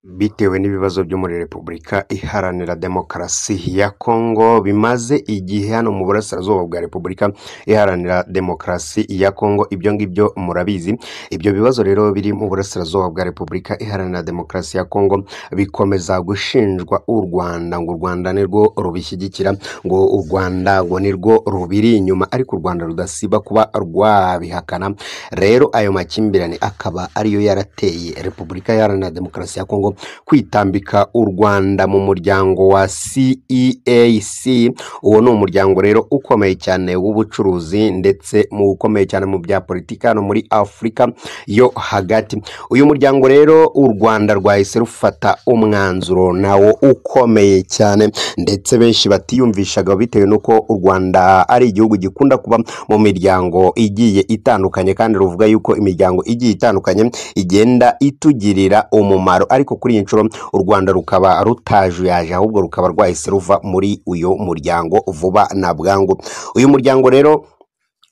Bitewe n'ibibazo byo muri Repubulika Iharanira Demokarasi ya Kongo bimaze igihe hano mu burasirazuba bwa Repubulika Iharanira Demokarasi ya Kongo, ibyo ngibyo murabizi. Ibyo bibazo rero biri mu burasirazuba bwa Repubulika Iharanira Demokarasi ya Kongo bikomeza gushinjwa u Rwanda, ngo u Rwanda nirwo rubishyigikira, ngo u Rwanda ngo nirwo rubiri inyuma, ariko u Rwanda rudasiba kuba rwabihakana. Rero ayo makimbirane akaba ariyo yarateye Repubulika Iharanira Demokarasi ya Kongo kwitambika u Rwanda mu muryango wa CEAC. Uwo ni umuryango rero ukomeye cyane w'ubucuruzi ndetse mu ukomeye cyane mu bya politika hano muri Afurika yo hagati. Uyu muryango rero u Rwanda rwahise rufata umwanzuro nawo ukomeye cyane, ndetse benshi batiyumvishaga bitewe nuko u Rwanda ari igihugu gikunda kuba mu miryango igiye itandukanye, kandi ruvuga yuko imiryango igiye itandukanye igenda itugirira umumaro, ariko kuri iyi nshuro u Rwanda rukaba rutajuyaje, ahubwo rukaba rwahise ruva muri uyu muryango vuba na bwangu. Uyu muryango rero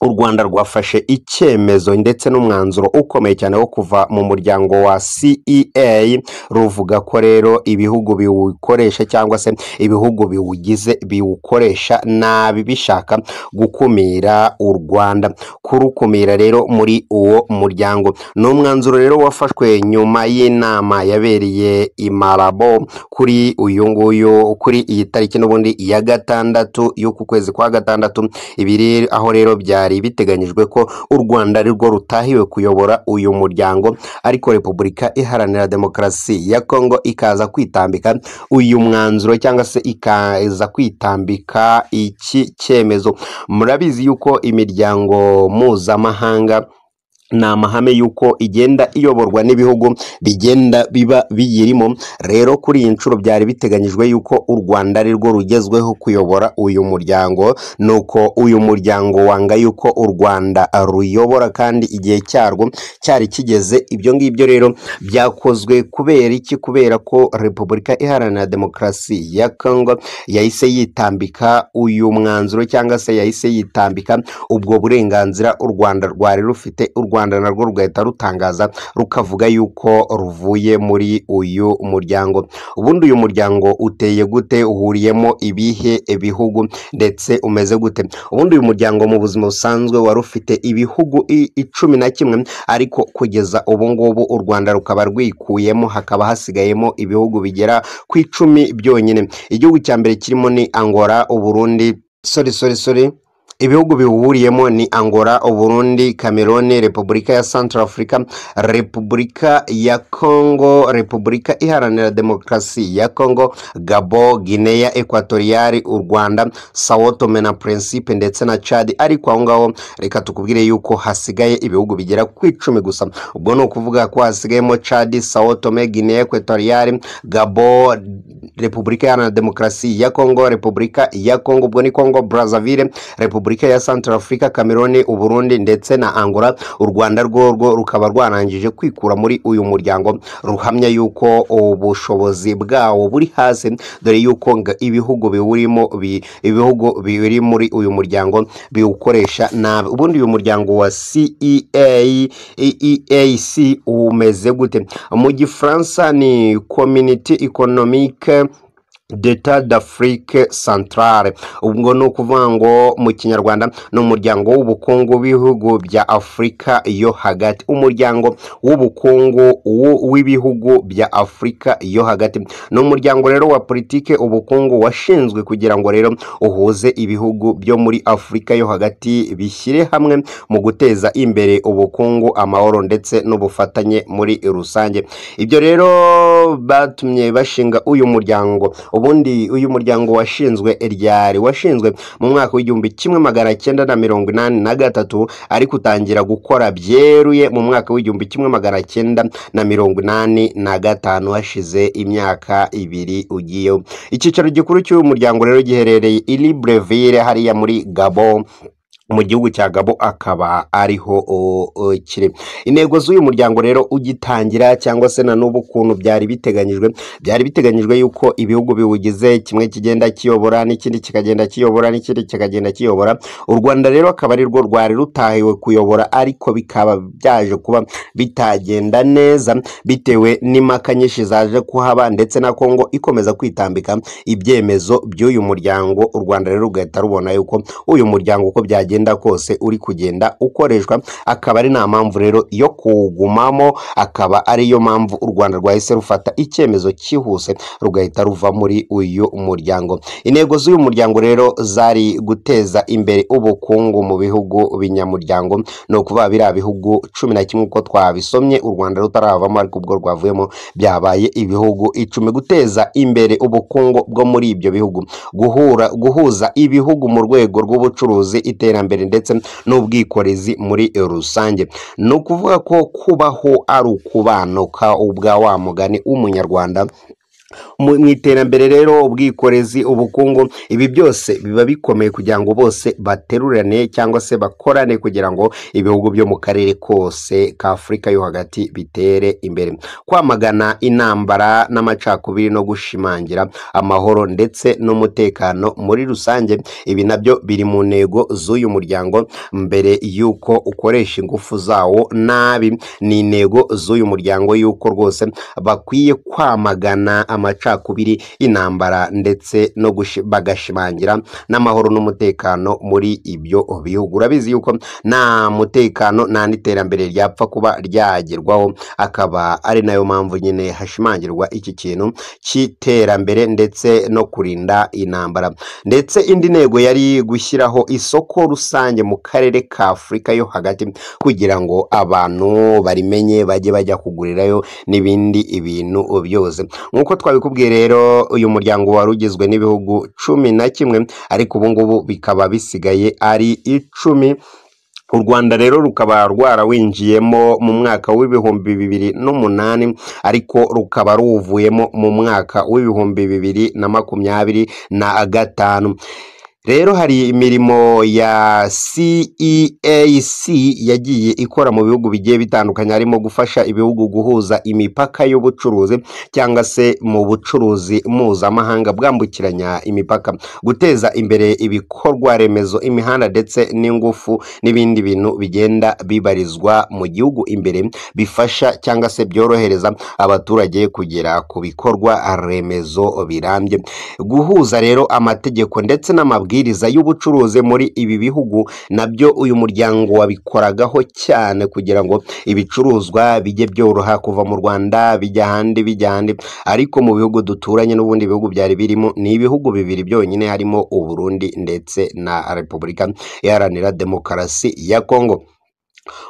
u Rwanda rwafashe icyemezo ndetse n'umwanzuro ukomeye cyane wo kuva mu muryango wa CEA, ruvuga ko rero ibihugu biwukoresha cyangwa se ibihugu biwugize biwukoresha nabi bishaka gukumira u Rwanda. Kurukumira rero muri uwo muryango ni umwanzuro rero wafashwe nyuma y'inama yabereye i Malabo kuri uyu nguyu, kuri iyi tariki n'ubundi ya gatandatu y'uku kwezi kwa gatandatu ibiri, aho rero byari biteganyijwe ko u Rwanda arirwo rutahiwe kuyobora uyu muryango, ariko Repubulika Iharanira Demokarasi ya Kongo ikaza kwitambika uyu mwanzuro cyangwa se ikaza kwitambika iki cyemezo. Murabizi yuko imiryango mpuzamahanga ni amahame yuko igenda iyoborwa n'ibihugu bigenda biba biyirimo. Rero kuri iyi nshuro byari biteganyijwe yuko u Rwanda arirwo rugezweho kuyobora uyu muryango, nuko uyu muryango wanga yuko u Rwanda ruyobora kandi igihe cyarwo cyari kigeze. Ibyo ngibyo rero byakozwe kubera iki? Kubera ko Repubulika Iharanira Demokarasi ya Kongo yahise yitambika uyu mwanzuro cyangwa se yahise yitambika ubwo burenganzira u Rwanda rwari rufite. U Rwanda narwo rugahita rutangaza rukavuga yuko ruvuye muri uyu muryango. Ubundi uyu muryango uteye gute? Uhuriyemo ibihe bihugu ndetse umeze gute? Ubundi uyu muryango mu buzima busanzwe wari ufite ibihugu 11, ariko kugeza ubu ngubu u Rwanda rukaba rwikuyemo, hakaba hasigayemo ibihugu bigera ku 10 byonyine. Igihugu cya mbere kirimo ni Angola, Uburundi, ibihugu biwuriyemo ni Angola, Uburundi, Cameroon, Repubulika ya Central Africa, Repubulika ya Kongo, Repubulika Iharanira Demokarasi ya Kongo, Gabon, Guinea Equatorial, u Rwanda, Sao Tome na Principe ndetse na Chad. Ariko aho ngaho reka tukubwire yuko hasigaye ibihugu bigera ku 10 gusa. Ubwo no kuvuga ko hasigayemo Chad, Sao Tome, Guinea Equatorial, Gabon, Repubulika Iharanira Demokarasi ya Kongo, Repubulika ya Kongo, ubwo ni Congo Brazzaville, Repubulika ya Central Africa, Cameroon, Uburundi ndetse na Angola. U Rwanda rwo rukaba rwanangije kwikura muri uyu muryango, ruhamya yuko ubushobozi bwawo buri hasi, dore yuko ibihugu biwurimo ibihugu biri muri uyu muryango biwukoresha nabi. Ubundi uyu muryango wa CEAC umeze gute? Mu Gifaransa ni Communauté Économique d'État d'Afrique Centrale. Ubwo no kuvuga ngo mu Kinyarwanda no umuryango w'ubukungu w'ibihugu bya Afurika yo hagati. Umuryango w'ubukungu w'ibihugu bya Afurika yo hagati no umuryango rero wa politike ubukungu washinzwe kugira ngo rero uhuze ibihugu byo muri Afurika yo hagati bishyire hamwe mu guteza imbere ubukungu, amahoro ndetse n'ubufatanye muri rusange. Ibyo rero batumye bashinga uyu muryango. Ubundi uyu muryango washinzwe ryari? Washinzwe mu mwaka w'1983, ariko utangira gukora byeruye mu mwaka w'1985, hashize imyaka 2 ugiyeho. Icyicaro gikuru cy'uyu muryango rero giherereye i Libreville hariya muri Gabon. mu gihugu cya Gabo akaba ariho kiri. Intego z'uyu muryango rero ugitangira cyangwa se na n'ubu kuntu byari biteganyijwe yuko ibihugu biwugize kimwe kigenda kiyobora n'ikindi kikagenda kiyobora n'ikindi kikagenda kiyobora. U Rwanda rero akaba ari rwo rwari rutahiwe kuyobora, ariko bikaba byaje kuba bitagenda neza bitewe n'impaka nyinshi zaje kuhaba, ndetse na Kongo ikomeza kwitambika ibyemezo by'uyu muryango. U Rwanda rero rugahita rubona yuko uyu muryango uko byagenda kose uri kugenda ukoreshwa, akaba ari nta mpamvu rero yo kuwugumamo, akaba ariyo mpamvu u Rwanda rwahise rufata icyemezo cyihuse rugahita ruva muri uyu muryango. Intego z'uyu muryango rero zari guteza imbere ubukungu mu bihugu binyamuryango, no ukuvuga biriya bihugu 11 uko twabisomye, u Rwanda rutaravamo ariko ubwo rwavuyemo byabaye ibihugu 10. Guteza imbere ubukungu bwo muri ibyo bihugu, guhuza ibihugu mu rwego rw'ubucuruzi, iterambere ndetse n'ubwikorezi muri rusange. Ni ukuvuga ko kubaho ari ukubanuka ubwa wa mugani w'umunyarwanda. Mu iterambere rero, ubwikorezi, ubukungu, ibi byose biba bikomeye kugira ngo bose baterurane cyangwa se bakorane kugira ngo ibihugu byo mu karere kose ka Afurika yo hagati bitere imbere. Kwamagana intambara n'amacakubiri no gushimangira amahoro ndetse n'umutekano muri rusange, ibi nabyo biri mu ntego z'uyu muryango. Mbere yuko ukoresha ingufu zawo nabi, ni intego z'uyu muryango yuko rwose bakwiye kwamagana amacakubiri, intambara ndetse no bagashimangira n'amahoro n'umutekano muri ibyo bihugu. Urabizi yuko nta mutekano nta n'iterambere ryapfa kuba ryagerwaho, akaba ari nayo mpamvu nyine hashimangirwa iki kintu cy'iterambere ndetse no kurinda intambara. Ndetse indi ntego yari gushyiraho isoko rusange mu karere ka Afurika yo hagati kugira ngo abantu barimenye bajye bajya kugurirayo n'ibindi ibintu byose. Nk'uko twabikubwiye rero, uyu muryango wari ugizwe n'ibihugu 11, ariko ubu ngubu bikaba bisigaye ari 10. U Rwanda rero rukaba rwarawinjiyemo mu mwaka w'ibihumbi 2008, ariko rukaba ruwuvuyemo mu mwaka w'ibihumbi 2025. Rero hari imirimo ya CEAC yagiye ikora mu bihugu bigiye bitandukanye, harimo gufasha ibihugu guhuza imipaka y'ubucuruzi cyangwa se mu bucuruzi mpuzamahanga bwambukiranya imipaka, guteza imbere ibikorwa remezo, imihanda ndetse n'ingufu n'ibindi bintu bigenda bibarizwa mu gihugu imbere, bifasha cyangwa se byorohereza abaturage kugera ku bikorwa remezo birambye. Guhuza rero amategeko ndetse n'amabwiriza y'ubucuruzi muri ibi bihugu, nabyo uyu muryango wabikoragaho cyane kugira ngo ibicuruzwa bijye byoroha kuva mu Rwanda bijya ahandi, ariko mu bihugu duturanye n'ubundi bihugu byari birimo ni ibihugu 2 byonyine, harimo u Burundi ndetse na Repubulika Iharanira Demokarasi ya Kongo.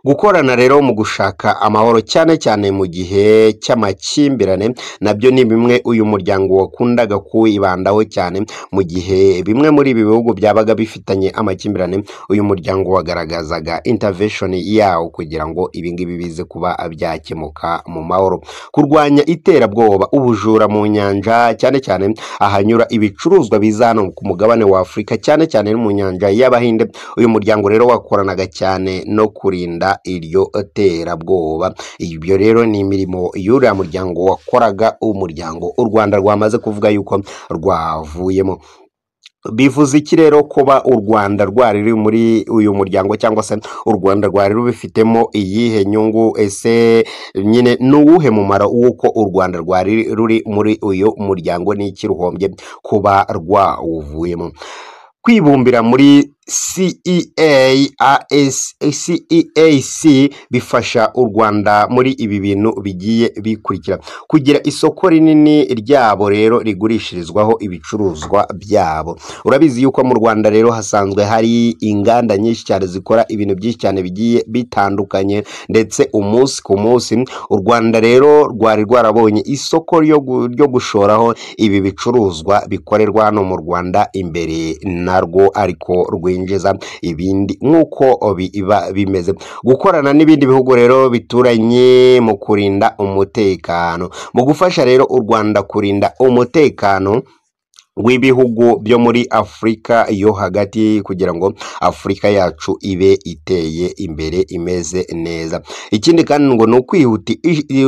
Gukorana rero mu gushaka amahoro cyane cyane mu gihe cy'amakimbirane, nabyo ni bimwe uyu muryango wakundaga kuwibandaho cyane. Mu gihe bimwe muri ibi bihugu byabaga bifitanye amakimbirane, uyu muryango wagaragazaga intervention yawo kugira ngo ibingibi bize kuba byakemuka mu mahoro. Kurwanya iterabwoba, ubujura mu nyanja, cyane cyane ahanyura ibicuruzwa biza hano ku mugabane wa Afurika, cyane cyane no mu nyanja y'Abahinde. Uyu muryango rero wakoranaga cyane no kurinda iryo terabwoba. Ibyo rero ni imirimo y'uriya muryango wakoraga umuryango u Rwanda rwamaze kuvuga yuko rwavuyemo. Bivuze iki rero kuba u Rwanda rwari ruri muri uyu muryango, cyangwa se u Rwanda rwari rubifitemo iyihe nyungu? Ese nyine n'uwuhe mumaro w'uko u Rwanda rwari ruri muri uyu muryango? Ni iki ruhombye kuba rwawuvuyemo? Kwibumbira muri CEAC bifasha u Rwanda muri ibi bintu bigiye bikurikira: kugira isoko rinini ryabo rero rigurishirizwaho ibicuruzwa byabo. Urabizi yuko mu Rwanda rero hasanzwe hari inganda nyinshi cyane zikora ibintu byinshi cyane bigiye bitandukanye, ndetse umunsi ku munsi u Rwanda rero rwari rwarabonye isoko ryo gushoraho ibi bicuruzwa bikorerwa hano mu Rwanda imbere narwo ariko rwinjiza ibindi nk'uko biba bimeze. Gukorana n'ibindi bihugu rero bituranye mu kurinda umutekano, mu gufasha rero u Rwanda kurinda umutekano. w'ibihugu byo muri Afurika yo hagati kugira ngo Afurika yacu ibe iteye imbere imeze neza. Ikindi kandi ngo ni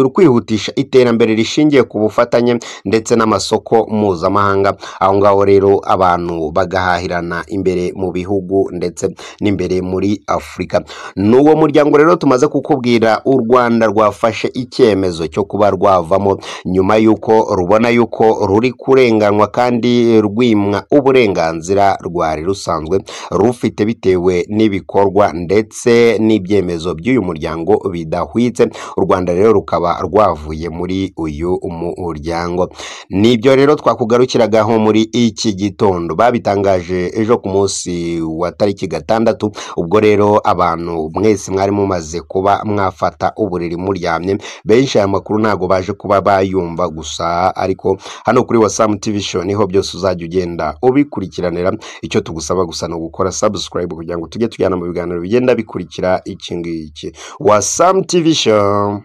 ukwihutisha iterambere rishingiye ku bufatanye ndetse n'amasoko mpuzamahanga, aho ngaho rero abantu bagahahirana imbere mu bihugu ndetse n'imbere muri Afurika. N'uwo muryango rero tumaze kukubwira u Rwanda rwafashe icyemezo cyo kuba rwavamo nyuma y'uko rubona y'uko ruri kurenganwa kandi rwimwa uburenganzira rwari rusanzwe rufite bitewe n'ibikorwa ndetse n'ibyemezo by'uyu muryango bidahwitse. U Rwanda rero rukaba rwavuye muri uyu muryango. Nibyo rero twakugarukiragaho muri iki gitondo, babitangaje ejo ku munsi wa tariki 6. Ubwo rero abantu mwese mwari mumaze kuba mwafata uburiri muryamye, benshi aya makuru ntago baje kuba bayumva gusa, ariko hano kuri Wasam TV Show niho byose uzajya ugenda ubikurikiranira. Icyo tugusaba gusa no gukora subscribe kugira ngo tujye tujyana mu biganiro bigenda bikurikira iki ngiki. Wasam TV Show,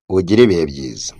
ugire ibihe byiza.